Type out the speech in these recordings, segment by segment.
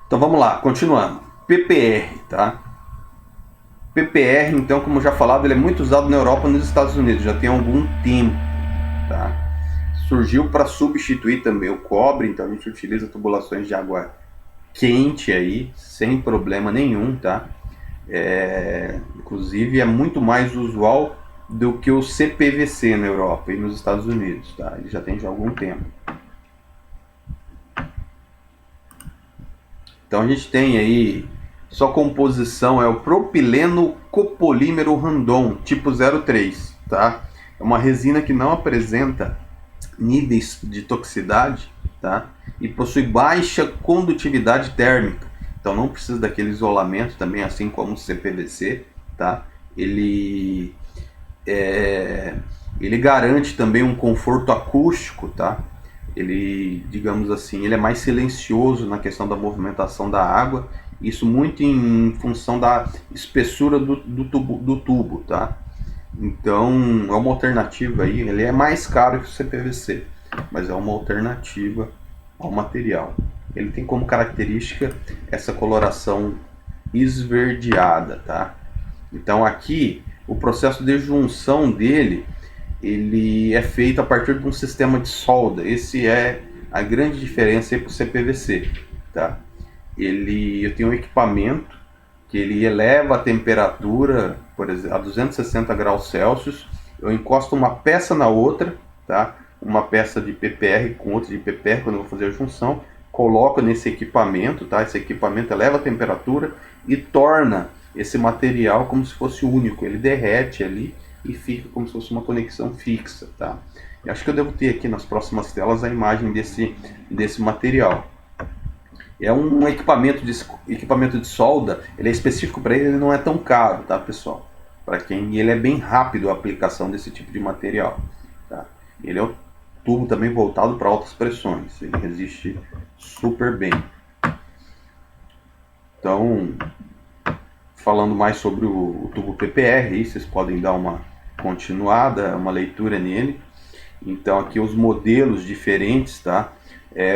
Então vamos lá, continuando. PPR, tá? PPR, então, como já falado, ele é muito usado na Europa e nos Estados Unidos, já tem algum tempo, tá? Surgiu para substituir também o cobre, então a gente utiliza tubulações de água quente aí, sem problema nenhum, tá? Inclusive é muito mais usual do que o CPVC na Europa e nos Estados Unidos, tá? Ele já tem já algum tempo. Então a gente tem aí, sua composição é o propileno copolímero randon, tipo 03, tá? É uma resina que não apresenta níveis de toxicidade, tá? E possui baixa condutividade térmica. Então não precisa daquele isolamento também, assim como o CPVC, tá? Ele ele garante também um conforto acústico, tá? Ele, digamos assim, ele é mais silencioso na questão da movimentação da água, isso muito em função da espessura do tubo, tá? Então é uma alternativa aí, ele é mais caro que o CPVC, mas é uma alternativa ao material. Ele tem como característica essa coloração esverdeada, tá? Então aqui o processo de junção dele ele é feito a partir de um sistema de solda. Esse é a grande diferença para o CPVC, tá? Eu tenho um equipamento que ele eleva a temperatura, por exemplo, a 260 graus Celsius. Eu encosto uma peça na outra, tá? Uma peça de PPR com outra de PPR quando eu vou fazer a junção, coloco nesse equipamento, tá? Esse equipamento eleva a temperatura e torna esse material como se fosse único. Ele derrete ali e fica como se fosse uma conexão fixa, tá? Eu acho que eu devo ter aqui nas próximas telas a imagem desse material. É um equipamento de solda, ele é específico para ele, ele não é tão caro, tá, pessoal? Para quem ele é bem rápido a aplicação desse tipo de material, tá? Ele é um tubo também voltado para altas pressões, ele resiste super bem. Então, falando mais sobre o tubo PPR, aí vocês podem dar uma continuada, uma leitura nele. Então aqui os modelos diferentes, tá?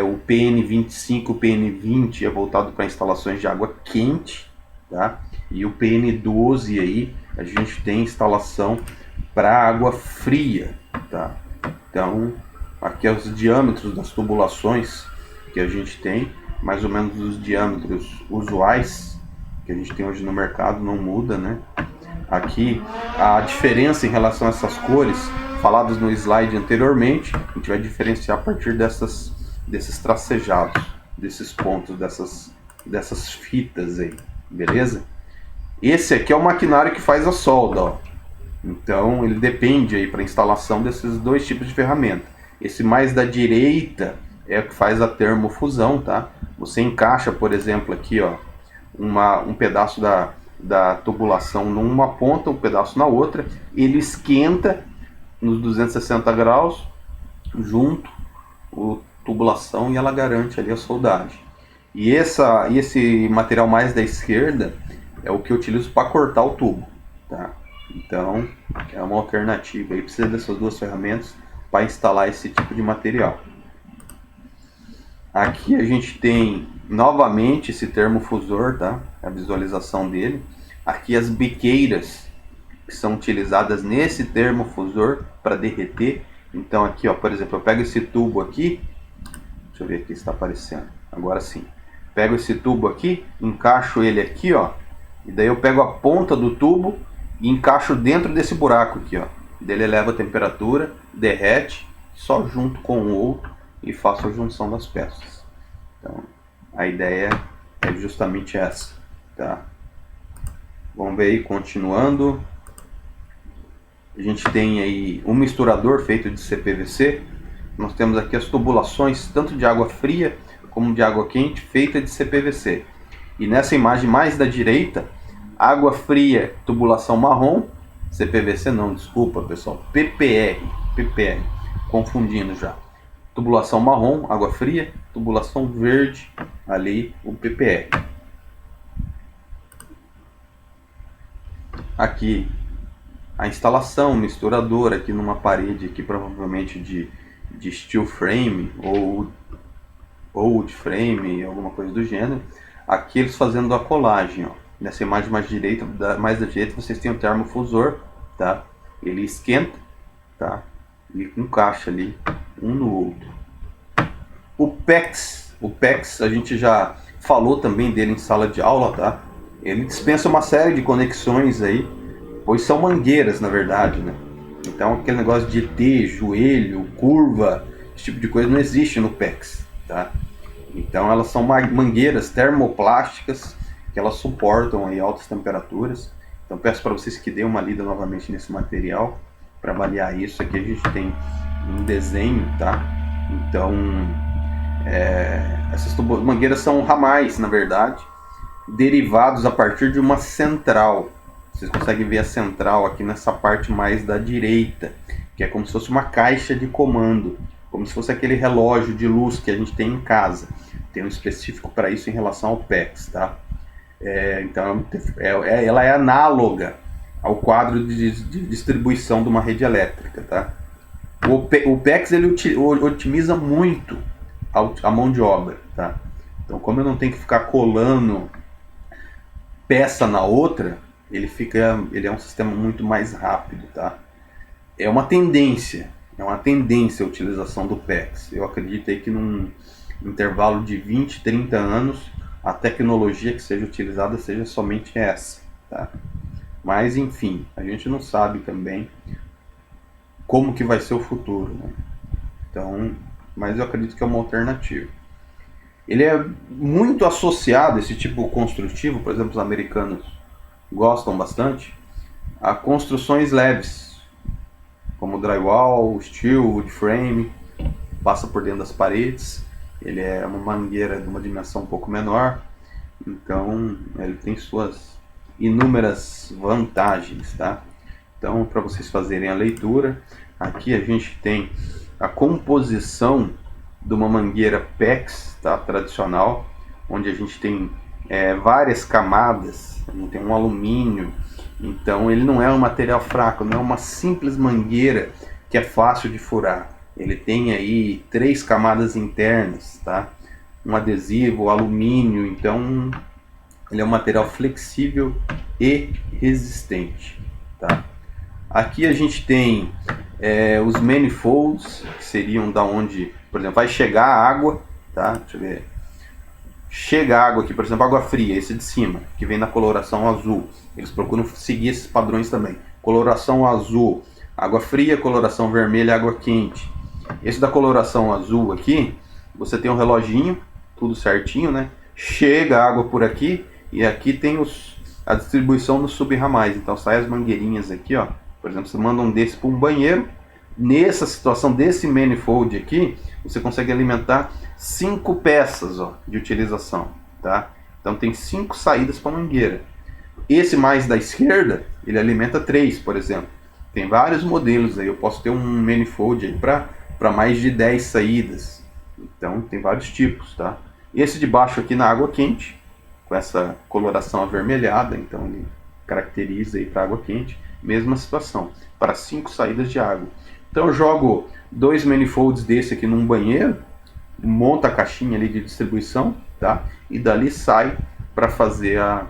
O PN25, o PN20 é voltado para instalações de água quente, tá? E o PN12 aí a gente tem instalação para água fria, tá? Então aqui é os diâmetros das tubulações que a gente tem, mais ou menos os diâmetros usuais que a gente tem hoje no mercado, não muda, né? Aqui a diferença em relação a essas cores faladas no slide anteriormente, a gente vai diferenciar a partir desses tracejados, desses pontos, dessas fitas aí, beleza? Esse aqui é o maquinário que faz a solda, ó. Então ele depende aí para instalação desses dois tipos de ferramenta. Esse mais da direita é o que faz a termofusão, tá? Você encaixa, por exemplo, aqui, ó, um pedaço da tubulação numa ponta, um pedaço na outra, ele esquenta nos 260 graus junto a tubulação e ela garante ali a soldagem. E esse material mais da esquerda é o que eu utilizo para cortar o tubo, tá? Então é uma alternativa aí, precisa dessas duas ferramentas para instalar esse tipo de material. Aqui a gente tem novamente esse termofusor, tá? A visualização dele. Aqui as biqueiras que são utilizadas nesse termofusor para derreter. Então aqui, ó, por exemplo, eu pego esse tubo aqui, deixa eu ver aqui se está aparecendo, agora sim. Pego esse tubo aqui, encaixo ele aqui, ó, e daí eu pego a ponta do tubo e encaixo dentro desse buraco aqui, ó. Ele eleva a temperatura, derrete, só junto com o outro e faço a junção das peças. Então a ideia é justamente essa, tá? Vamos ver aí, continuando. A gente tem aí um misturador feito de CPVC. Nós temos aqui as tubulações, tanto de água fria como de água quente, feita de CPVC. E nessa imagem mais da direita, água fria, tubulação marrom, CPVC não, desculpa pessoal, PPR, confundindo já. Tubulação marrom, água fria, tubulação verde, ali o PPR. Aqui a instalação, misturador aqui numa parede aqui provavelmente de steel frame ou wood frame, alguma coisa do gênero. aqui eles fazendo a colagem, ó. Nessa imagem mais da direita vocês têm o termofusor, tá? Ele esquenta, tá? E encaixa ali um no outro. O PEX a gente já falou também dele em sala de aula, tá? Ele dispensa uma série de conexões aí, pois são mangueiras na verdade, né? Então aquele negócio de ET, joelho, curva, esse tipo de coisa não existe no PEX, tá? Então elas são mangueiras termoplásticas que elas suportam aí altas temperaturas. Então peço para vocês que dêem uma lida novamente nesse material para avaliar isso. Aqui a gente tem um desenho, tá? Então essas mangueiras são ramais, na verdade, derivados a partir de uma central. Vocês conseguem ver a central aqui nessa parte mais da direita, que é como se fosse uma caixa de comando, como se fosse aquele relógio de luz que a gente tem em casa. Tem um específico para isso em relação ao PEX, tá? Então ela é análoga ao quadro de distribuição de uma rede elétrica, tá? O PEX ele otimiza muito a mão de obra, tá? Então como eu não tenho que ficar colando peça na outra, ele é um sistema muito mais rápido, tá? É uma tendência a utilização do PEX. Eu acredito aí que num intervalo de 20, 30 anos, a tecnologia que seja utilizada seja somente essa, tá? Mas enfim, a gente não sabe também como que vai ser o futuro, né? Então, mas eu acredito que é uma alternativa. Ele é muito associado, esse tipo construtivo, por exemplo, os americanos gostam bastante, a construções leves, como drywall, steel, wood frame, passa por dentro das paredes. Ele é uma mangueira de uma dimensão um pouco menor, então ele tem suas inúmeras vantagens, tá? Então, para vocês fazerem a leitura, aqui a gente tem a composição de uma mangueira PEX, tá? Tradicional, onde a gente tem várias camadas, a gente tem um alumínio, então ele não é um material fraco, não é uma simples mangueira que é fácil de furar. Ele tem aí 3 camadas internas, tá? Um adesivo, alumínio, então ele é um material flexível e resistente, tá? Aqui a gente tem os manifolds, que seriam da onde, por exemplo, vai chegar a água, tá? Deixa eu ver. Chega a água aqui, por exemplo, água fria, esse de cima, que vem na coloração azul. Eles procuram seguir esses padrões também. Coloração azul, água fria, coloração vermelha, água quente. Esse da coloração azul aqui, você tem um reloginho, tudo certinho, né? Chega a água por aqui e aqui tem a distribuição dos subramais. Então sai as mangueirinhas aqui, ó. Por exemplo, você manda um desse para um banheiro. Nessa situação desse manifold aqui, você consegue alimentar 5 peças, ó, de utilização, tá? Então tem 5 saídas para a mangueira. Esse mais da esquerda, ele alimenta 3, por exemplo. Tem vários modelos aí, eu posso ter um manifold aí para mais de 10 saídas. Então tem vários tipos, tá? Esse de baixo aqui na água quente, com essa coloração avermelhada, então ele caracteriza aí para água quente. Mesma situação, para 5 saídas de água. Então eu jogo 2 manifolds desse aqui num banheiro, monta a caixinha ali de distribuição, tá? E dali sai para fazer a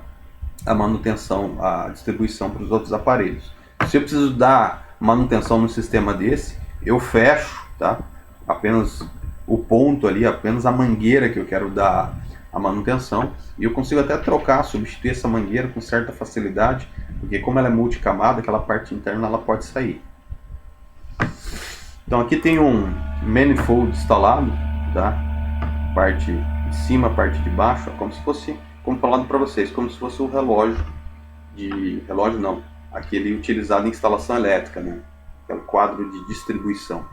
manutenção, a distribuição para os outros aparelhos. Se eu preciso dar manutenção no sistema desse, eu fecho, tá? Apenas o ponto ali, apenas a mangueira que eu quero dar a manutenção, e eu consigo até trocar, substituir essa mangueira com certa facilidade, porque como ela é multicamada, aquela parte interna ela pode sair. Então aqui tem um manifold instalado, tá? Parte de cima, parte de baixo, como se fosse, como falado para vocês, como se fosse um relógio aquele utilizado em instalação elétrica, né? É o quadro de distribuição.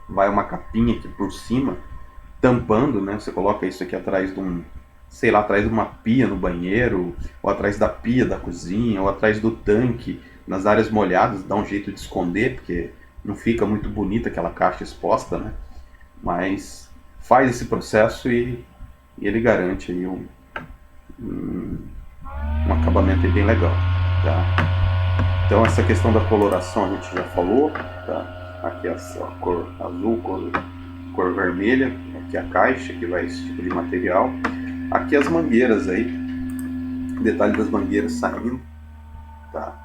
Vai uma capinha aqui por cima, tampando, né? Você coloca isso aqui atrás de atrás de uma pia no banheiro, ou atrás da pia da cozinha, ou atrás do tanque, nas áreas molhadas, dá um jeito de esconder, porque não fica muito bonita aquela caixa exposta, né? Mas faz esse processo e ele garante aí um acabamento aí bem legal, tá? Então essa questão da coloração a gente já falou, tá? Aqui a cor azul, cor vermelha, aqui a caixa que vai esse tipo de material. Aqui as mangueiras aí, detalhe das mangueiras saindo, tá?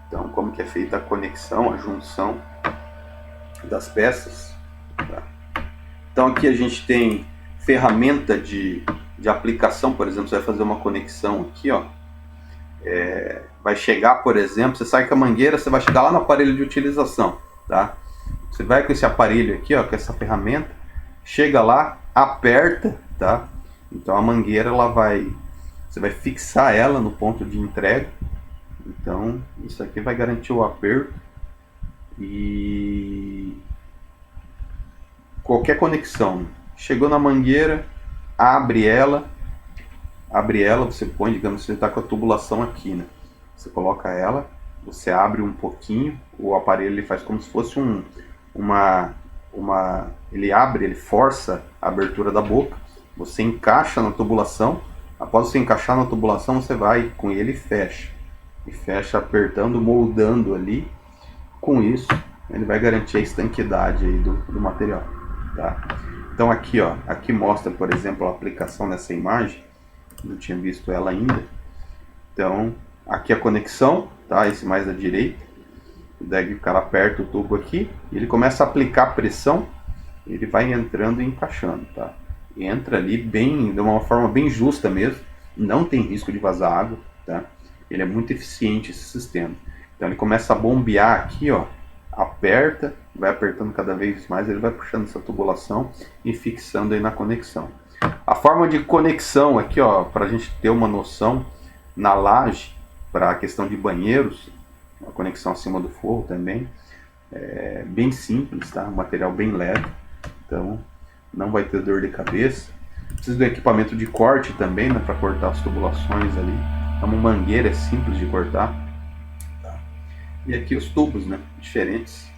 Então como que é feita a conexão, a junção das peças, tá? Então aqui a gente tem ferramenta de aplicação, por exemplo, você vai fazer uma conexão aqui, ó. Vai chegar, por exemplo, você sai com a mangueira, você vai chegar lá no aparelho de utilização, tá? Você vai com esse aparelho aqui, ó, com essa ferramenta, chega lá, aperta, tá? Então a mangueira você vai fixar ela no ponto de entrega. Então isso aqui vai garantir o aperto e qualquer conexão. Chegou na mangueira, abre ela, você põe, digamos, você está com a tubulação aqui, né? Você coloca ela, você abre um pouquinho, o aparelho ele faz como se fosse ele abre, ele força a abertura da boca, você encaixa na tubulação, após você encaixar na tubulação, você vai com ele e fecha apertando, moldando ali. Com isso, ele vai garantir a estanquidade aí do material, tá? Então aqui, ó, aqui mostra, por exemplo, a aplicação dessa imagem, não tinha visto ela ainda. Então, aqui a conexão, tá? Esse mais à direita. Daí o cara aperta o tubo aqui e ele começa a aplicar pressão, ele vai entrando e encaixando, tá? Entra ali bem, de uma forma bem justa mesmo, não tem risco de vazar água, tá? Ele é muito eficiente esse sistema. Então ele começa a bombear aqui, ó, aperta, vai apertando cada vez mais, ele vai puxando essa tubulação e fixando aí na conexão. A forma de conexão aqui, ó, para a gente ter uma noção, na laje, para a questão de banheiros, a conexão acima do forro também, é bem simples, tá? Um material bem leve, então não vai ter dor de cabeça. Precisa de um equipamento de corte também, né, para cortar as tubulações ali. É uma mangueira, é simples de cortar. Tá? E aqui os tubos, né, diferentes,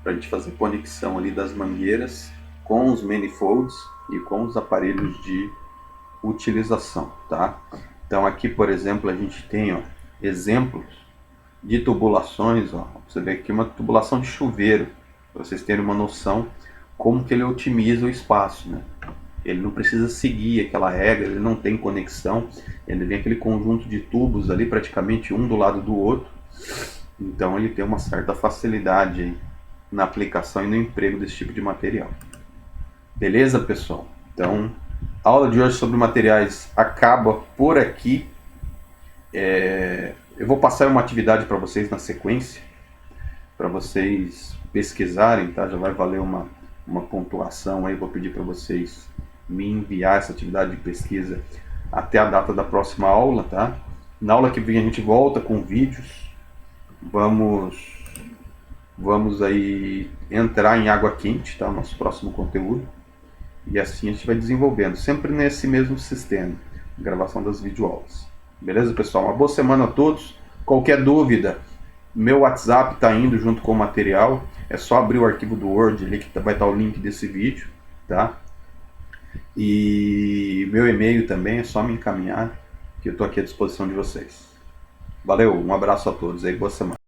para a gente fazer conexão ali das mangueiras com os manifolds e com os aparelhos de utilização, tá? Então aqui, por exemplo, a gente tem, ó, exemplos de tubulações, ó. Você vê aqui uma tubulação de chuveiro, para vocês terem uma noção como que ele otimiza o espaço, né? Ele não precisa seguir aquela regra, ele não tem conexão, ele vem aquele conjunto de tubos ali, praticamente um do lado do outro, então ele tem uma certa facilidade aí na aplicação e no emprego desse tipo de material. Beleza, pessoal? Então, a aula de hoje sobre materiais acaba por aqui. Eu vou passar uma atividade para vocês na sequência, para vocês pesquisarem, tá? Já vai valer uma pontuação aí, vou pedir para vocês me enviar essa atividade de pesquisa até a data da próxima aula, tá? Na aula que vem a gente volta com vídeos, vamos aí entrar em água quente, tá? Nosso próximo conteúdo, e assim a gente vai desenvolvendo, sempre nesse mesmo sistema, gravação das videoaulas. Beleza, pessoal? Uma boa semana a todos. Qualquer dúvida, meu WhatsApp está indo junto com o material. É só abrir o arquivo do Word ali que vai estar o link desse vídeo, tá? E meu e-mail também, é só me encaminhar, que eu estou aqui à disposição de vocês. Valeu, um abraço a todos aí, boa semana.